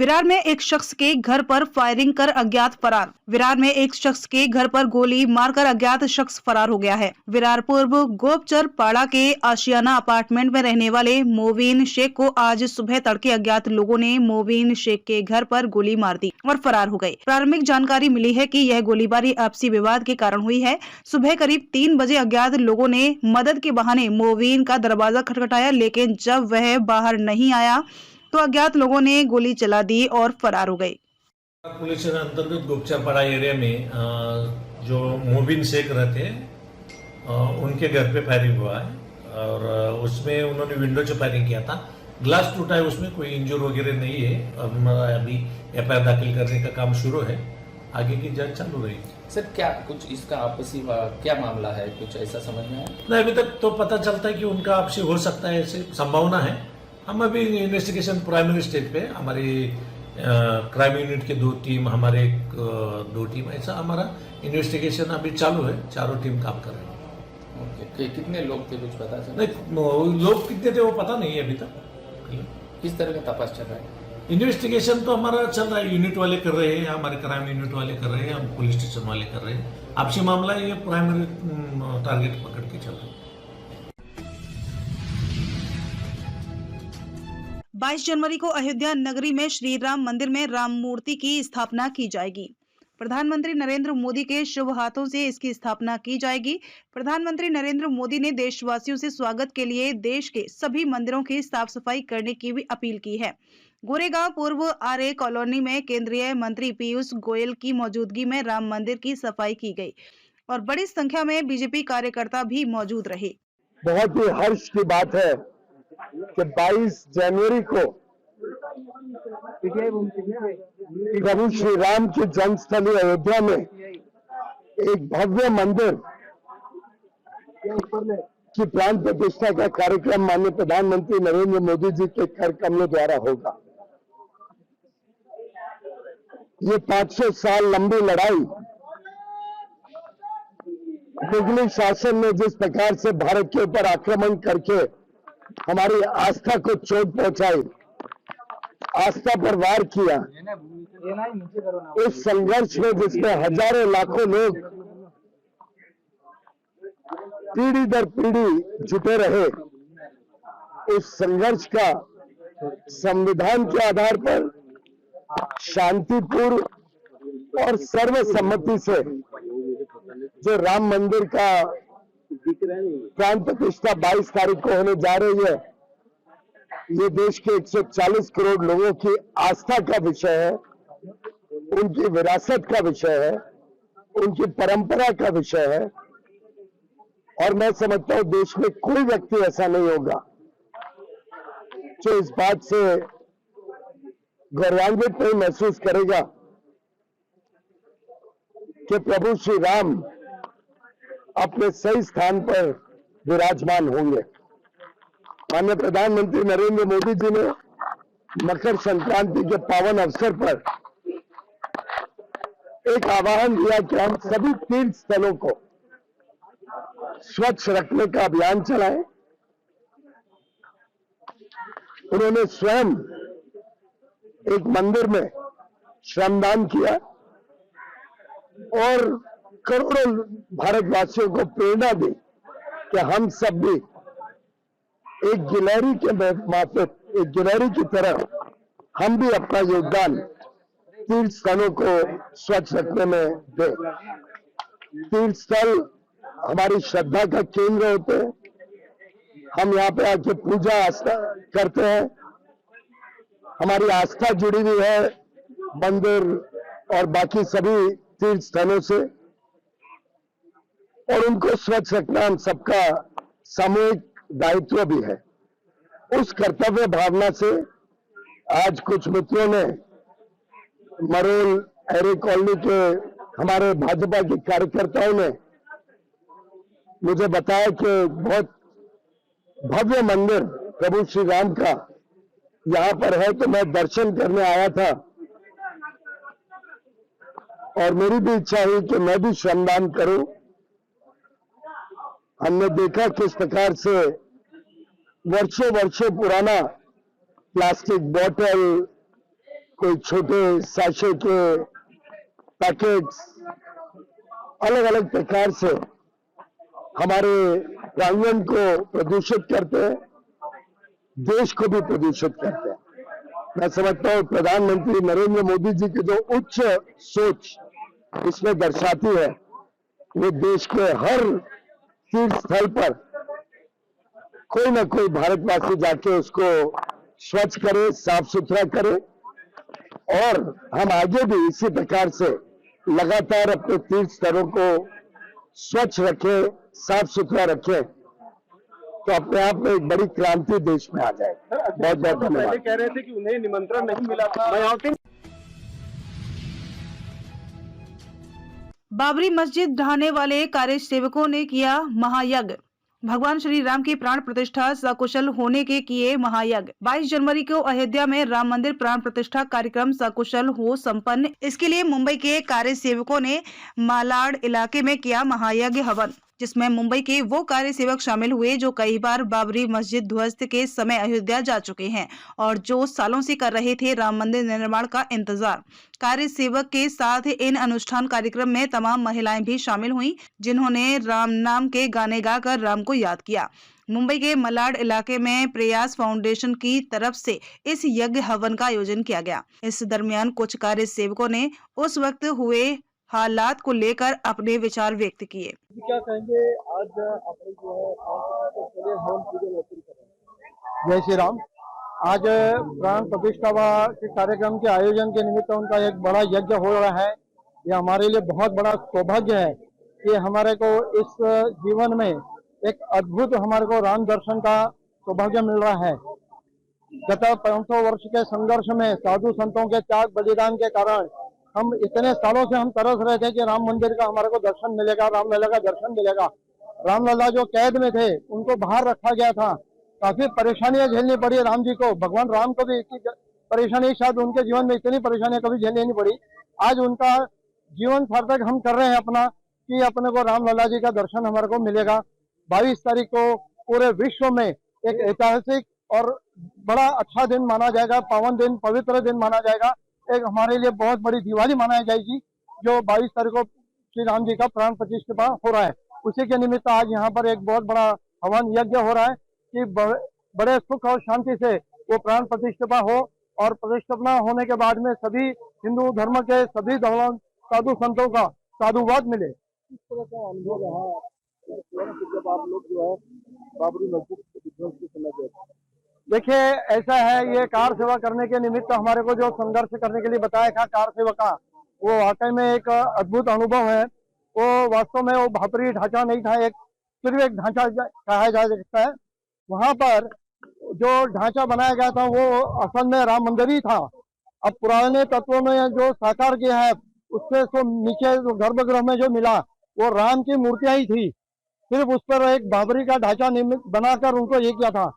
विरार में एक शख्स के घर पर फायरिंग कर अज्ञात फरार। विरार में एक शख्स के घर पर गोली मारकर अज्ञात शख्स फरार हो गया है। विरार पूर्व गोपचर पाड़ा के आशियाना अपार्टमेंट में रहने वाले मोबीन शेख को आज सुबह तड़के अज्ञात लोगों ने मोबीन शेख के घर पर गोली मार दी और फरार हो गए। प्रारंभिक जानकारी मिली है कि यह गोलीबारी आपसी विवाद के कारण हुई है। सुबह करीब 3 बजे अज्ञात लोगों ने मदद के बहाने मोबीन का दरवाजा खटखटाया, लेकिन जब वह बाहर नहीं आया तो अज्ञात लोगों ने गोली चला दी और फरार हो गए। पुलिस अंतर्गत गोपचापाड़ा एरिया में जो मोबिन शेख रहते हैं उनके घर पे फायरिंग हुआ है और उसमें उन्होंने विंडो से फायरिंग किया था। ग्लास टूटा है, उसमें कोई इंजर वगैरह नहीं है। हमारा अभी एफआईआर दाखिल करने का काम शुरू है, आगे की जांच चालू रहेगी। सर क्या कुछ इसका आपसी क्या मामला है, कुछ ऐसा समझ में आया? नहीं, अभी तक तो पता चलता है कि उनका आपसी हो सकता है, ऐसी संभावना है। हम अभी इन्वेस्टिगेशन प्राइमरी स्टेज पे, हमारी क्राइम यूनिट के 2 टीम, हमारे 2 टीम, ऐसा हमारा इन्वेस्टिगेशन अभी चालू है। चारों टीम काम कर रहे हैं। ओके, कितने लोग थे कुछ पता चला? नहीं, लोग कितने थे वो पता नहीं है अभी तक। किस तरह का तपास चल रहा है? इन्वेस्टिगेशन तो हमारा चल रहा है, यूनिट वाले कर रहे हैं, हमारे क्राइम यूनिट वाले कर रहे हैं, हम पुलिस स्टेशन वाले कर रहे हैं। आपसी मामला ये प्राइमरी टारगेट पकड़ के चल रहे हैं। 22 जनवरी को अयोध्या नगरी में श्री राम मंदिर में राम मूर्ति की स्थापना की जाएगी। प्रधानमंत्री नरेंद्र मोदी के शुभ हाथों से इसकी स्थापना की जाएगी। प्रधानमंत्री नरेंद्र मोदी ने देशवासियों से स्वागत के लिए देश के सभी मंदिरों की साफ सफाई करने की भी अपील की है। गोरेगांव पूर्व आर्य कॉलोनी में केंद्रीय मंत्री पीयूष गोयल की मौजूदगी में राम मंदिर की सफाई की गई और बड़ी संख्या में बीजेपी कार्यकर्ता भी मौजूद रहे। बहुत ही हर्ष की बात है कि 22 जनवरी को प्रभु श्री राम की जन्मस्थली अयोध्या में एक भव्य मंदिर की प्राण प्रतिष्ठा का कार्यक्रम माननीय प्रधानमंत्री नरेंद्र मोदी जी के कर कमलों द्वारा होगा। ये 500 साल लंबी लड़ाई, मुगली शासन ने जिस प्रकार से भारत के ऊपर आक्रमण करके हमारी आस्था को चोट पहुंचाई, आस्था पर वार किया, उस संघर्ष में जिसमें हजारों लाखों लोग पीढ़ी दर पीढ़ी जुटे रहे, उस संघर्ष का संविधान के आधार पर शांतिपूर्ण और सर्वसम्मति से जो राम मंदिर का प्राण प्रतिष्ठा 22 तारीख को होने जा रही है, ये देश के 140 करोड़ लोगों की आस्था का विषय है, उनकी विरासत का विषय है, उनकी परंपरा का विषय है। और मैं समझता हूं देश में कोई व्यक्ति ऐसा नहीं होगा जो इस बात से गौरवान्वित नहीं महसूस करेगा कि प्रभु श्री राम अपने सही स्थान पर विराजमान होंगे। माननीय प्रधानमंत्री नरेंद्र मोदी जी ने मकर संक्रांति के पावन अवसर पर एक आह्वान दिया कि हम सभी तीर्थ स्थलों को स्वच्छ रखने का अभियान चलाएं। उन्होंने स्वयं एक मंदिर में श्रमदान किया और करोड़ों भारतवासियों को प्रेरणा दी कि हम सब भी एक गिलहरी के माफिक, एक गिलहरी की तरह हम भी अपना योगदान तीर्थ स्थलों को स्वच्छ रखने में दें। तीर्थ स्थल हमारी श्रद्धा का केंद्र होते हैं। हम यहाँ पे आके पूजा आस्था करते हैं, हमारी आस्था जुड़ी हुई है मंदिर और बाकी सभी तीर्थ स्थलों से, और उनको स्वच्छ रखना हम सबका सामूहिक दायित्व भी है। उस कर्तव्य भावना से आज कुछ मित्रों ने मरोल एरे कॉलोनी के हमारे भाजपा के कार्यकर्ताओं ने मुझे बताया कि बहुत भव्य मंदिर प्रभु श्री राम का यहाँ पर है, तो मैं दर्शन करने आया था और मेरी भी इच्छा हुई कि मैं भी श्रमदान करूं। हमने देखा किस प्रकार से वर्षों वर्षों पुराना प्लास्टिक बोतल, कोई छोटे साशे के पैकेट्स अलग अलग प्रकार से हमारे प्रांगण को प्रदूषित करते हैं, देश को भी प्रदूषित करते हैं। मैं समझता हूं प्रधानमंत्री नरेंद्र मोदी जी की जो उच्च सोच इसमें दर्शाती है, वो देश के हर तीर्थ स्थल पर कोई ना कोई भारतवासी जाके उसको स्वच्छ करे, साफ सुथरा करे, और हम आगे भी इसी प्रकार से लगातार अपने तीर्थ स्थलों को स्वच्छ रखें, साफ सुथरा रखें, तो अपने आप में एक बड़ी क्रांति देश में आ जाए। बहुत बहुत धन्यवाद। कह रहे थे कि उन्हें निमंत्रण नहीं मिला था। बाबरी मस्जिद ढहाने वाले कार्य सेवकों ने किया महायज्ञ। भगवान श्री राम की प्राण प्रतिष्ठा सकुशल होने के किए महायज्ञ। 22 जनवरी को अयोध्या में राम मंदिर प्राण प्रतिष्ठा कार्यक्रम सकुशल हो संपन्न। इसके लिए मुंबई के कार्य सेवकों ने मालाड इलाके में किया महायज्ञ हवन, जिसमें मुंबई के वो कार्य सेवक शामिल हुए जो कई बार बाबरी मस्जिद ध्वस्त के समय अयोध्या जा चुके हैं और जो सालों से कर रहे थे राम मंदिर निर्माण का इंतजार। कार्य सेवक के साथ इन अनुष्ठान कार्यक्रम में तमाम महिलाएं भी शामिल हुईं, जिन्होंने राम नाम के गाने गाकर राम को याद किया। मुंबई के मलाड इलाके में प्रयास फाउंडेशन की तरफ से इस यज्ञ हवन का आयोजन किया गया। इस दरमियान कुछ कार्य सेवकों ने उस वक्त हुए हालात को लेकर अपने विचार व्यक्त किए। क्या कहेंगे, आज आपने जो है हवन पूजन कर रहे हैं। जय श्री राम। आज प्राण प्रतिष्ठा के कार्यक्रम के आयोजन के निमित्त उनका एक बड़ा यज्ञ हो रहा है। यह हमारे लिए बहुत बड़ा सौभाग्य है कि हमारे को इस जीवन में एक अद्भुत हमारे को राम दर्शन का सौभाग्य मिल रहा है। गत 500 वर्ष के संघर्ष में साधु संतों के त्याग बलिदान के कारण हम इतने सालों से हम तरस रहे थे कि राम मंदिर का हमारे को दर्शन मिलेगा, रामलला का दर्शन मिलेगा। रामलला जो कैद में थे उनको बाहर रखा गया था, काफी परेशानियां झेलनी पड़ी राम जी को। भगवान राम को भी इतनी परेशानी, शायद उनके जीवन में इतनी परेशानियां कभी झेलनी नहीं पड़ी। आज उनका जीवन सार्थक हम कर रहे हैं अपना, कि अपने को रामलला जी का दर्शन हमारे को मिलेगा। 22 तारीख को पूरे विश्व में एक ऐतिहासिक और बड़ा अच्छा दिन माना जाएगा, पावन दिन, पवित्र दिन माना जाएगा। एक हमारे लिए बहुत बड़ी दिवाली मनाई जाएगी जो 22 तारीख को श्री राम जी का प्राण प्रतिष्ठा हो रहा है। उसी के निमित्त आज यहाँ पर एक बहुत बड़ा हवन यज्ञ हो रहा है कि बड़े सुख और शांति से वो प्राण प्रतिष्ठा हो, और प्रतिष्ठा होने के बाद में सभी हिंदू धर्म के सभी साधु संतों का साधुवाद मिले। इस तरह का अनुभव रहा जब आप लोग जो है बाबरी मस्जिद के समय। देखिए, ऐसा है, ये कार सेवा करने के निमित्त हमारे को जो संघर्ष करने के लिए बताया था कार सेवा का, वो वाकई में एक अद्भुत अनुभव है। वो वास्तव में वो भापरी ढांचा नहीं था, एक सिर्फ एक ढांचा कहा जा सकता है। वहां पर जो ढांचा बनाया गया था वो असल में राम मंदिर ही था। अब पुराने तत्वों ने जो साकार किया है उससे तो नीचे गर्भगृह में जो मिला वो राम की मूर्तियां ही थी। सिर्फ उस पर एक बाबरी का ढांचा बनाकर उनको ये किया था।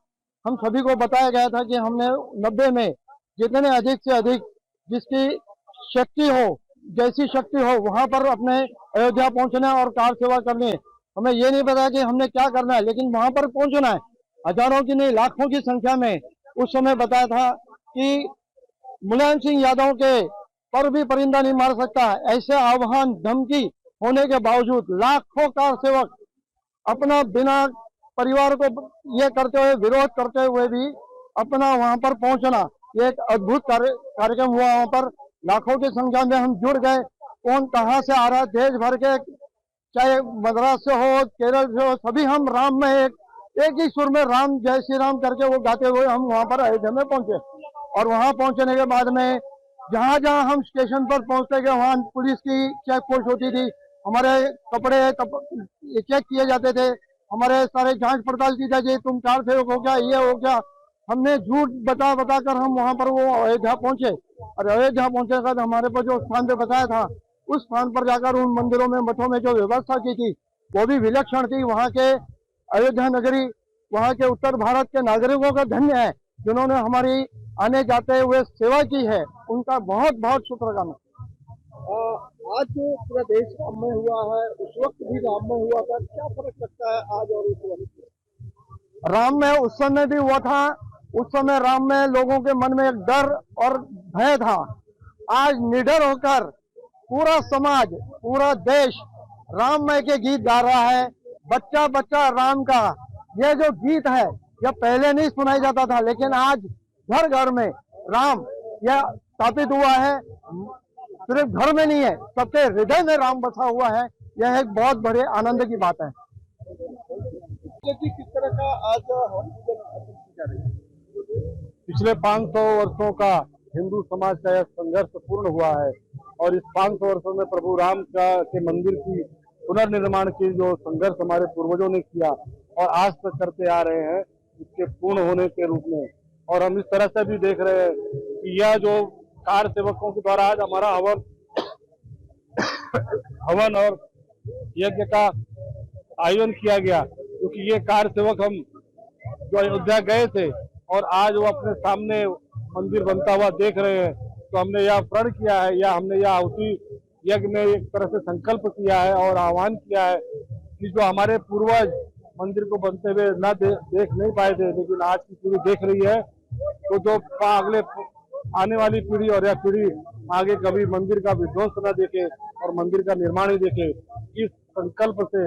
हम सभी को बताया गया था कि हमने 90 में जितने अधिक से अधिक जिसकी शक्ति हो, जैसी शक्ति हो, वहां पर अपने अयोध्या पहुंचना और कार सेवा करनी है। हमें ये नहीं पता कि हमने क्या करना है, लेकिन वहां पर पहुंचना है। हजारों की नहीं, लाखों की संख्या में उस समय बताया था कि मुलायम सिंह यादव के पर भी परिंदा नहीं मार सकता। ऐसे आह्वान धमकी होने के बावजूद लाखों कार सेवक अपना बिना परिवार को ये करते हुए, विरोध करते हुए भी अपना वहां पर पहुंचना, ये एक अद्भुत कार्यक्रम हुआ। वहां पर लाखों की संख्या में हम जुड़ गए। कौन कहां से आ रहा है, देश भर के, चाहे मद्रास से हो, केरल से हो, सभी हम राम में एक ही सुर में राम जय श्री राम करके वो गाते हुए हम वहां पर अयोध्या में पहुंचे। और वहां पहुंचने के बाद में जहां जहां हम स्टेशन पर पहुंचते गए वहां पुलिस की चेक पोस्ट होती थी, हमारे कपड़े चेक किए जाते थे, हमारे सारे जांच पड़ताल की जाती, तुम कार सेवक हो क्या, ये हो क्या। हमने झूठ बता कर हम वहां पर वो अयोध्या पहुंचे। और अयोध्या पहुंचने के बाद हमारे पर जो स्थान पे बताया था उस स्थान पर जाकर उन मंदिरों में, मठों में जो व्यवस्था की थी वो भी विलक्षण थी। वहां के अयोध्या नगरी, वहां के उत्तर भारत के नागरिकों का धन्य है जिन्होंने हमारी आने जाते हुए सेवा की है, उनका बहुत बहुत शुक्रकामना। आज पूरा देश राम में हुआ है, उस वक्त भी राम में हुआ था, क्या फर्क लगता है आज और उस वक्त? राम में उस समय भी हुआ था, उस समय राम में लोगों के मन में एक डर और भय था आज निडर होकर पूरा समाज, पूरा देश राममय के गीत गा रहा है। बच्चा बच्चा राम का यह जो गीत है यह पहले नहीं सुनाई जाता था, लेकिन आज घर घर में राम यह स्थापित हुआ है। सिर्फ घर में नहीं है, सबके हृदय में राम बसा हुआ है। यह एक बहुत बड़े आनंद की बात है। किस तरह का आज पिछले 500 वर्षों का हिंदू समाज का यह संघर्ष पूर्ण हुआ है और इस 500 वर्षों में प्रभु राम के मंदिर की पुनर्निर्माण की जो संघर्ष हमारे पूर्वजों ने किया और आज तक करते आ रहे हैं, इसके पूर्ण होने के रूप में। और हम इस तरह से भी देख रहे हैं कि यह जो कार सेवकों के द्वारा आज हमारा हवन और यज्ञ का आयोजन किया गया, क्योंकि ये कार सेवक हम जो अयोध्या गए थे और आज वो अपने सामने मंदिर बनता हुआ देख रहे हैं, तो हमने यह प्रण किया है या हमने यह आहुति यज्ञ में एक तरह से संकल्प किया है और आह्वान किया है कि जो हमारे पूर्वज मंदिर को बनते हुए देख नहीं पाए थे, लेकिन आज की पीढ़ी देख रही है, तो जो अगले आने वाली पीढ़ी और यह पीढ़ी आगे कभी मंदिर का विध्वंस न देखे और मंदिर का निर्माण ही देखे, इस संकल्प से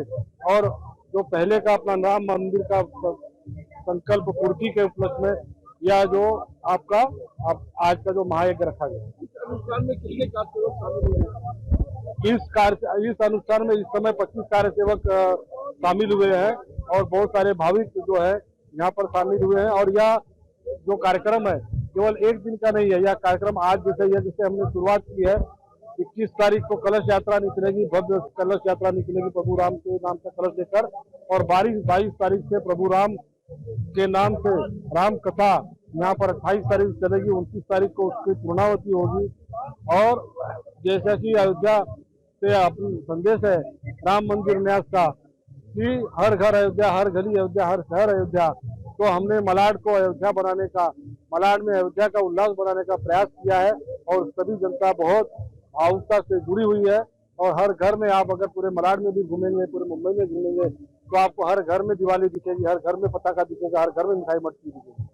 और जो पहले का अपना राम मंदिर का संकल्प पूर्ति के उपलक्ष्य में यह जो आपका आज का जो महायज्ञ रखा गया। इस अनुष्ठान में कितने कार्यसेवक शामिल हुए? इस अनुष्ठान में इस समय 25 कार्यसेवक शामिल हुए हैं और बहुत सारे भाविक जो है यहाँ पर शामिल हुए हैं। और यह जो कार्यक्रम है केवल एक दिन का नहीं है, यह कार्यक्रम आज जैसे हमने शुरुआत की है। 21 तारीख को कलश यात्रा निकलेगी, भव्य कलश यात्रा निकलेगी प्रभु राम के नाम से कलश लेकर, और 22 तारीख से प्रभु राम के नाम से राम कथा यहाँ पर 28 तारीख चलेगी, 29 तारीख को उसकी पूर्णावती होगी। और जैसा कि अयोध्या से अपनी संदेश है राम मंदिर न्यास का कि हर घर अयोध्या, हर गली अयोध्या, हर शहर अयोध्या, तो हमने मलाड को अयोध्या बनाने का, मलाड में अयोध्या का उल्लास बनाने का प्रयास किया है और सभी जनता बहुत भावुकता से जुड़ी हुई है। और हर घर में आप अगर पूरे मलाड में भी घूमेंगे, पूरे मुंबई में घूमेंगे, तो आपको हर घर में दिवाली दिखेगी, हर घर में पताका दिखेगा, हर घर में मिठाई मटकी दिखेगी।